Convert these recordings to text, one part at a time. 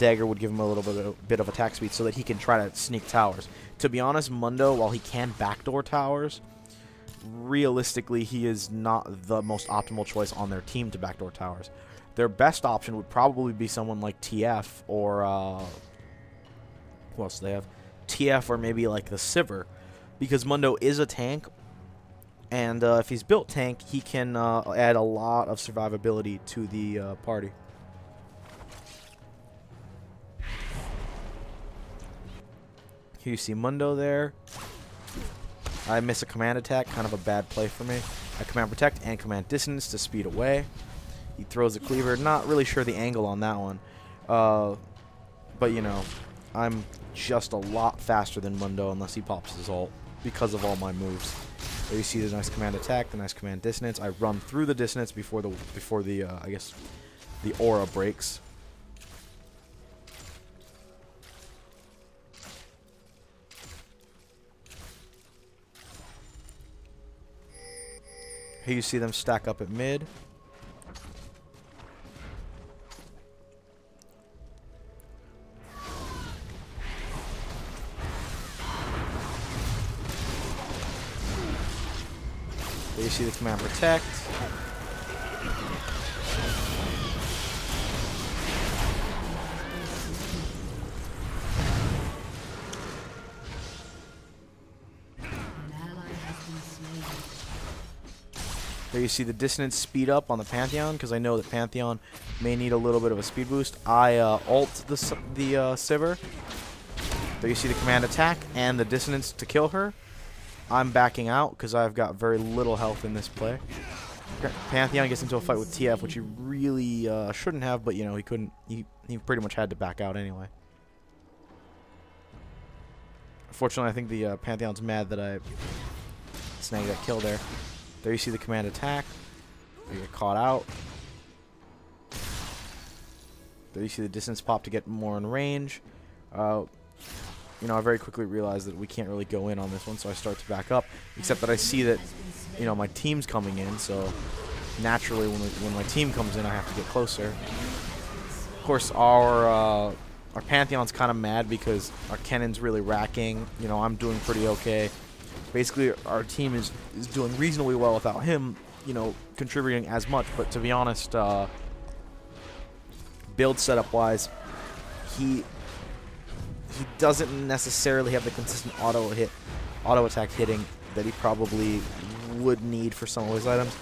dagger would give him a little bit of attack speed so that he can try to sneak towers. To be honest, Mundo, while he can backdoor towers, realistically, he is not the most optimal choice on their team to backdoor towers. Their best option would probably be someone like TF or, who else do they have? TF or maybe like the Sivir, because Mundo is a tank, and if he's built tank, he can add a lot of survivability to the party. Here you see Mundo there. I miss a command attack, kind of a bad play for me. I command protect and command dissonance to speed away. He throws a cleaver. Not really sure the angle on that one. But, you know, I'm just a lot faster than Mundo unless he pops his ult because of all my moves. There you see the nice command attack, the nice command dissonance. I run through the dissonance before the I guess the aura breaks. Here you see them stack up at mid. There you see the command protect. There you see the dissonance speed up on the Pantheon, because I know that Pantheon may need a little bit of a speed boost. I ult the Sivir. There you see the command attack and the dissonance to kill her. I'm backing out because I've got very little health in this play. Pantheon gets into a fight with TF, which he really shouldn't have, but you know, he couldn't. He pretty much had to back out anyway. Fortunately, I think the Pantheon's mad that I snagged that kill there. There you see the command attack. You get caught out. There you see the distance pop to get more in range. You know, I very quickly realized that we can't really go in on this one, so I start to back up. Except that I see that, you know, my team's coming in, so naturally when my team comes in, I have to get closer. Of course, our Pantheon's kind of mad because our Kennen's really racking. You know, I'm doing pretty okay. Basically, our team is doing reasonably well without him, you know, contributing as much. But to be honest, build setup-wise, he doesn't necessarily have the consistent auto attack hitting that he probably would need for some of his items.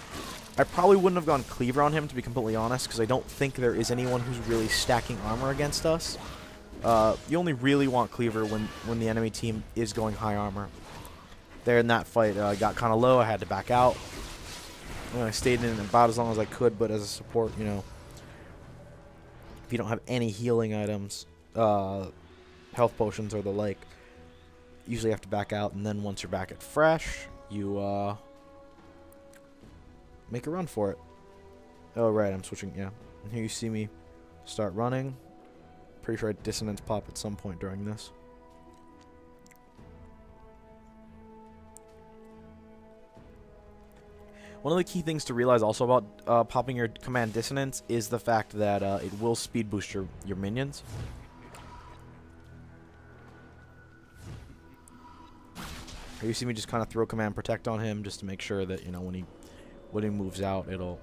I probably wouldn't have gone Cleaver on him, to be completely honest, because I don't think there is anyone who's really stacking armor against us. You only really want Cleaver when the enemy team is going high armor. There in that fight, I got kind of low. I had to back out. And I stayed in about as long as I could, but as a support, you know, if you don't have any healing items, health potions or the like, you usually have to back out, and then once you're back at fresh, you make a run for it. Oh, right, I'm switching, yeah. And here you see me start running. Pretty sure I dissonance pop at some point during this. One of the key things to realize also about popping your command dissonance is the fact that it will speed boost your minions. Here you see me just kind of throw command protect on him just to make sure that, you know, when he moves out, it'll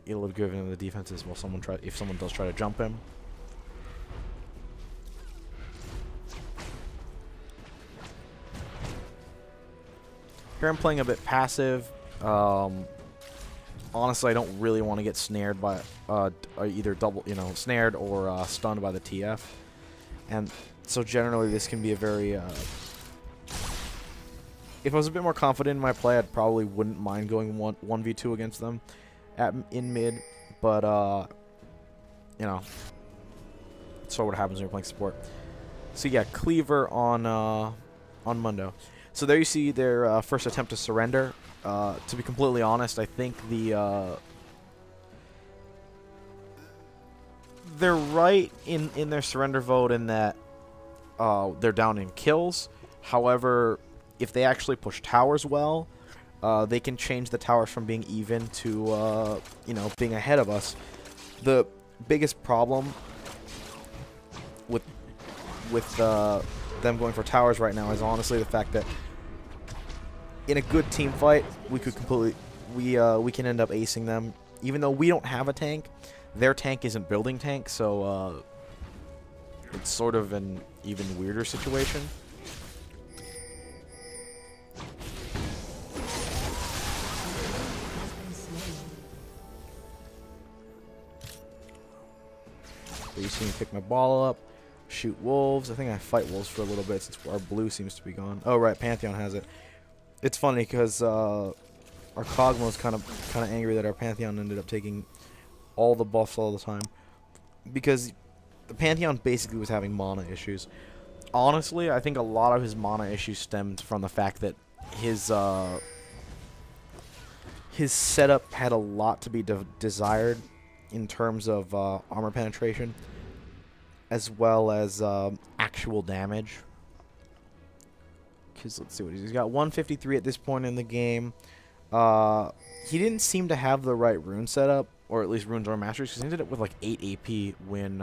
give him the defenses while if someone does try to jump him. Here I'm playing a bit passive. Honestly, I don't really want to get snared by either snared or stunned by the TF, and so generally this can be a very. If I was a bit more confident in my play, I probably wouldn't mind going 1v2 against them in mid, but you know, that's sort of what happens when you're playing support. So yeah, Cleaver on Mundo. So there you see their first attempt to surrender. To be completely honest, I think they're right in their surrender vote in that they're down in kills. However, if they actually push towers well, they can change the towers from being even to you know, being ahead of us. The biggest problem with them going for towers right now is honestly the fact that in a good team fight, we could completely we can end up acing them. Even though we don't have a tank, their tank isn't building tank, so it's sort of an even weirder situation. So you see me pick my ball up, shoot wolves. I think I fight wolves for a little bit since our blue seems to be gone. Oh right, Pantheon has it. It's funny because our Kog'Maw's kind of angry that our Pantheon ended up taking all the buffs all the time, because the Pantheon basically was having mana issues. Honestly, I think a lot of his mana issues stemmed from the fact that his setup had a lot to be desired in terms of armor penetration, as well as actual damage. Because let's see what he's got. 153 at this point in the game. He didn't seem to have the right rune setup, or at least runes or masters, because he ended up with like 8 AP when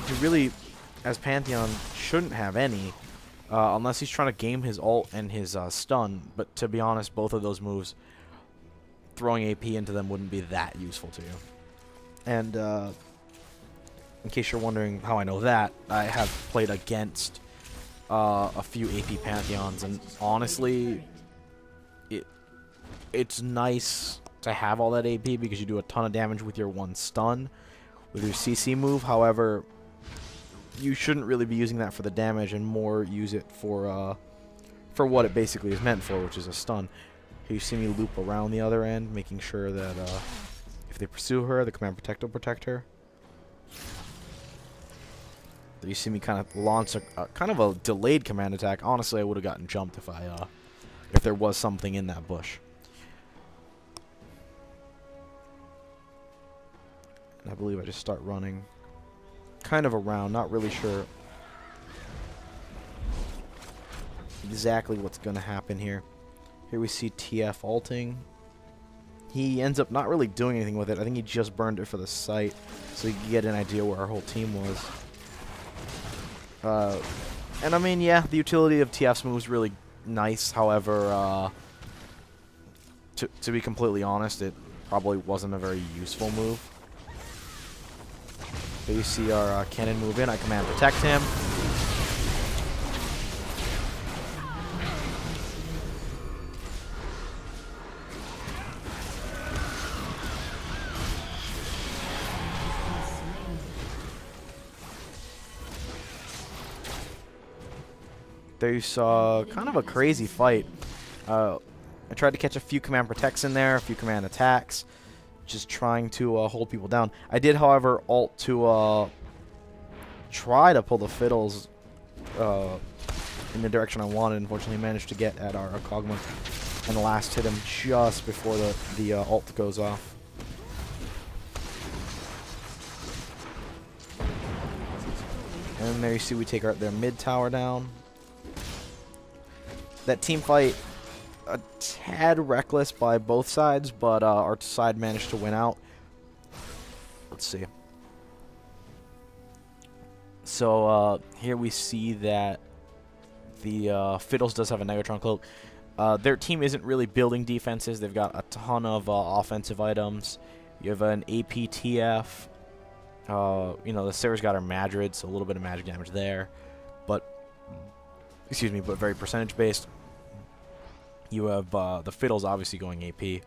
he really, as Pantheon, shouldn't have any, unless he's trying to game his ult and his stun. But to be honest, both of those moves, throwing AP into them wouldn't be that useful to you. And in case you're wondering how I know that, I have played against a few AP Pantheons, and honestly, it's nice to have all that AP because you do a ton of damage with your one stun, with your CC move. However, you shouldn't really be using that for the damage, and more use it for what it basically is meant for, which is a stun. Here you see me loop around the other end, making sure that if they pursue her, the command protect will protect her. There you see me kind of launch a kind of a delayed command attack. Honestly, I would have gotten jumped if there was something in that bush. And I believe I just start running kind of around, not really sure exactly what's going to happen here. Here we see TF ulting. He ends up not really doing anything with it. I think he just burned it for the site, so you can get an idea where our whole team was. And I mean, yeah, the utility of TF's move is really nice. However, to be completely honest, it probably wasn't a very useful move. So you see our cannon move in. I command protect him. There you saw kind of a crazy fight. I tried to catch a few command protects in there, a few command attacks, just trying to hold people down. I did, however, ult to try to pull the fiddles in the direction I wanted. Unfortunately, managed to get at our Kog'Maw, and the last hit him just before the ult goes off. And there you see we take their mid tower down. That team fight, a tad reckless by both sides, but our side managed to win out. Let's see. So here we see that the Fiddles does have a Negatron Cloak. Their team isn't really building defenses. They've got a ton of offensive items. You have an APTF. You know, the Sarah's got her Madrid, so a little bit of magic damage there. But, excuse me, but very percentage based. You have the Fiddles obviously going AP.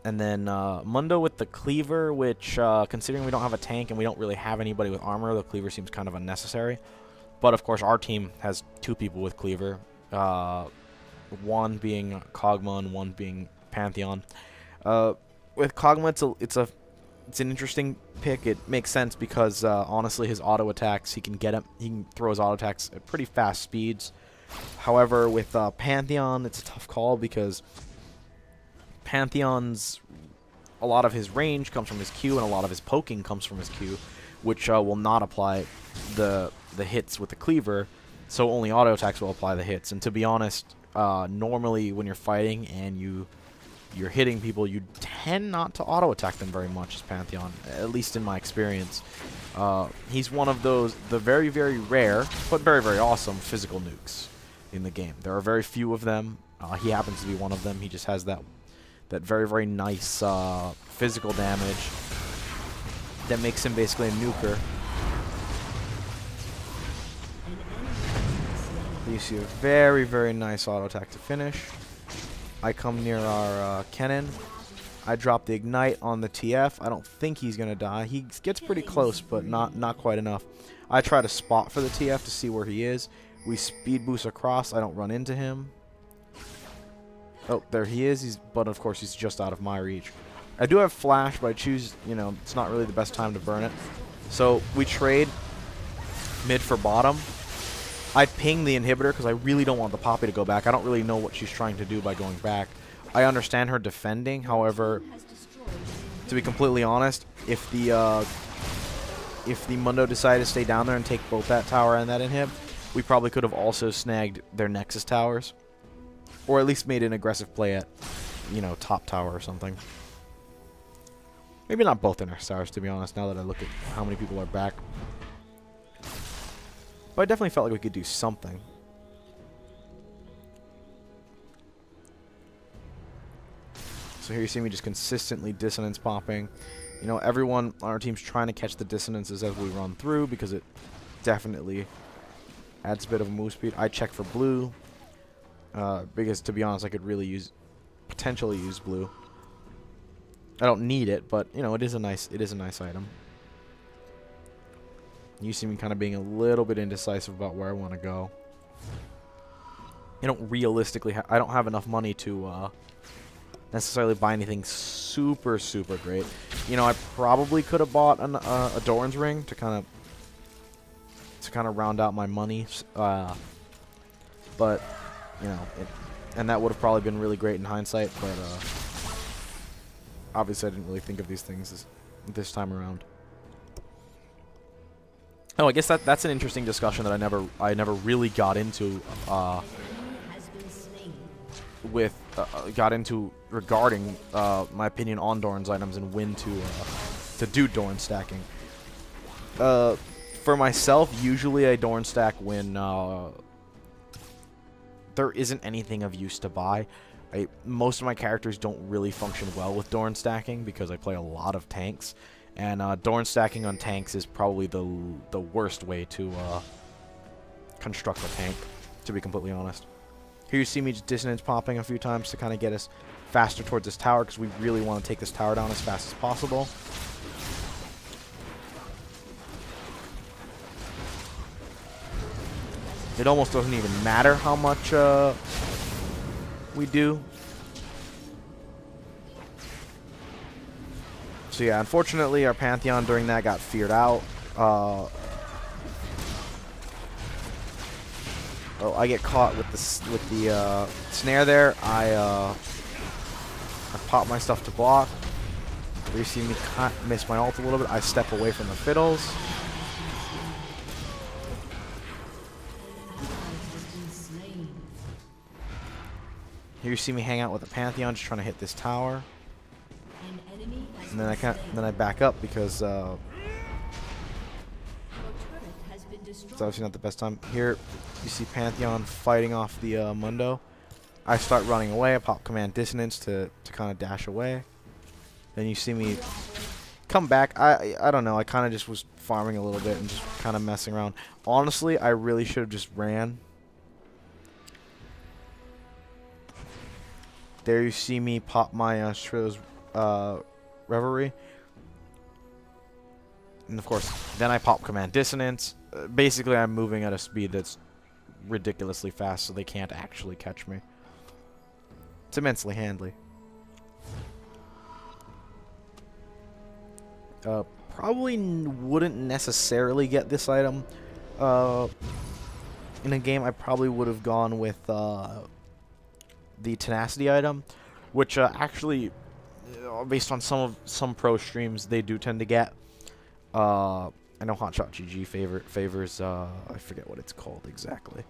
And then Mundo with the Cleaver, which, considering we don't have a tank and we don't really have anybody with armor, the Cleaver seems kind of unnecessary. But, of course, our team has 2 people with Cleaver. One being Kog'Maw and one being Pantheon. With Kog'Maw, it's an interesting pick. It makes sense because, honestly, his auto attacks, he can throw his auto attacks at pretty fast speeds. However, with Pantheon, it's a tough call because Pantheon's, a lot of his range comes from his Q and a lot of his poking comes from his Q, which will not apply the hits with the Cleaver, so only auto attacks will apply the hits. And to be honest, normally when you're fighting and you're hitting people, you tend not to auto attack them very much as Pantheon, at least in my experience. He's one of those, the very, very rare, but very, very awesome physical nukes in the game. There are very few of them. He happens to be one of them. He just has that very, very nice physical damage that makes him basically a nuker. You see a very, very nice auto attack to finish. I come near our cannon. I drop the ignite on the TF. I don't think he's gonna die. He gets pretty close, but not quite enough. I try to spot for the TF to see where he is. We speed boost across. I don't run into him. Oh, there he is. But of course he's just out of my reach. I do have flash, but I choose, you know, it's not really the best time to burn it. So we trade mid for bottom. I ping the inhibitor because I really don't want the Poppy to go back. I don't really know what she's trying to do by going back. I understand her defending. However, to be completely honest, if the Mundo decided to stay down there and take both that tower and that inhib, we probably could have also snagged their Nexus towers, or at least made an aggressive play at, you know, top tower or something. Maybe not both their Nexus towers, to be honest. Now that I look at how many people are back, but I definitely felt like we could do something. So here you see me just consistently dissonance popping. You know, everyone on our team's trying to catch the dissonances as we run through because it definitely adds a bit of a move speed. I check for blue because, to be honest, I could really potentially use blue. I don't need it, but you know, it is a nice item. You see me kind of being a little bit indecisive about where I want to go. I don't realistically I don't have enough money to necessarily buy anything super, super great. You know, I probably could have bought a Doran's ring to kind of round out my money, but you know, and that would have probably been really great in hindsight. But obviously, I didn't really think of these things this time around. Oh, I guess that's an interesting discussion that I never really got into regarding my opinion on Doran's items and when to do Doran stacking. For myself, usually I Doran stack when there isn't anything of use to buy. Most of my characters don't really function well with Doran stacking because I play a lot of tanks, and Doran stacking on tanks is probably the worst way to construct a tank, to be completely honest. Here you see me just dissonance popping a few times to kind of get us faster towards this tower because we really want to take this tower down as fast as possible. It almost doesn't even matter how much we do. So yeah, unfortunately our Pantheon during that got feared out. Oh, I get caught with the snare there. I pop my stuff to block. You see me miss my ult a little bit. I step away from the fiddles. Here you see me hang out with the Pantheon, just trying to hit this tower. And then I back up because it's obviously not the best time. Here you see Pantheon fighting off the Mundo. I start running away. I pop command dissonance to kind of dash away. Then you see me come back. I don't know. I kind of just was farming a little bit and just kind of messing around. Honestly, I really should have just ran. There you see me pop my Shrilla's Reverie. And of course, then I pop command dissonance. Basically, I'm moving at a speed that's ridiculously fast, so they can't actually catch me. It's immensely handy. Probably wouldn't necessarily get this item in a game. I probably would have gone with the tenacity item, which actually, based on some pro streams, they do tend to get. I know Hotshot GG favors I forget what it's called exactly.